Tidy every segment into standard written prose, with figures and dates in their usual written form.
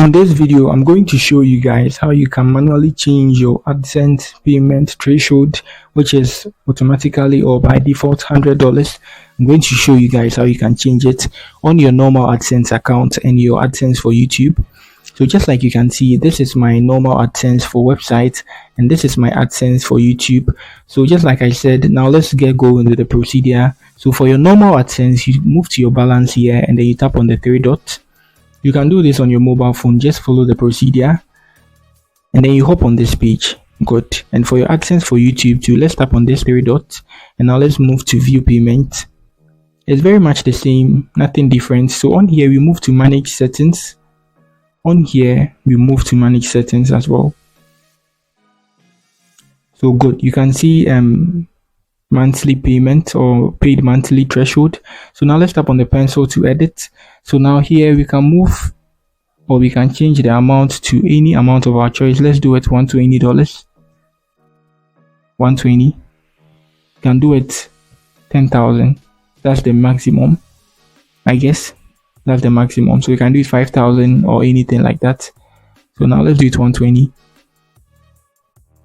In this video, I'm going to show you guys how you can manually change your AdSense payment threshold, which is automatically or by default $100. I'm going to show you guys how you can change it on your normal AdSense account and your AdSense for YouTube. So just like you can see, this is my normal AdSense for website and this is my AdSense for YouTube. So just like I said, now let's get going with the procedure. So for your normal AdSense, you move to your balance here and then you tap on the three dots. You can do this on your mobile phone. Just follow the procedure and then you hop on this page. Good. And for your AdSense for YouTube too, let's tap on this three dots and now let's move to view payment. It's very much the same, nothing different. So on here we move to manage settings. On here we move to manage settings as well. So good. You can see monthly payment or paid monthly threshold. So now let's tap on the pencil to edit. So now here we can move or we can change the amount to any amount of our choice. Let's do it $120. 120. You can do it 10,000. That's the maximum, I guess. That's the maximum. So you can do it 5,000 or anything like that. So now let's do it 120.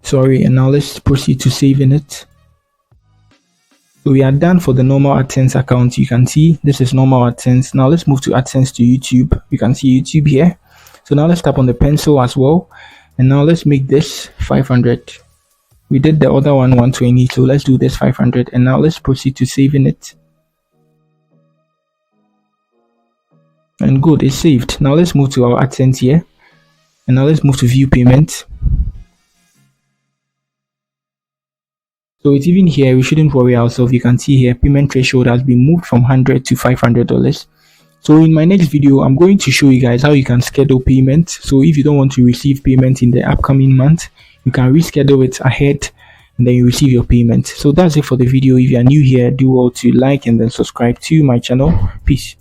Sorry, and now let's proceed to saving it. So we are done for the normal AdSense account. You can see this is normal AdSense. Now let's move to AdSense to YouTube. You can see YouTube here. So now let's tap on the pencil as well. And now let's make this 500. We did the other one 120. So let's do this 500. And now let's proceed to saving it. And good, it's saved. Now let's move to our AdSense here. And now let's move to view payment. So it's even here, we shouldn't worry ourselves. You can see here payment threshold has been moved from $100 to $500. So in my next video, I'm going to show you guys how you can schedule payment. So if you don't want to receive payment in the upcoming month, you can reschedule it ahead and then you receive your payment. So that's it for the video. If you are new here, do well to like and then subscribe to my channel. Peace.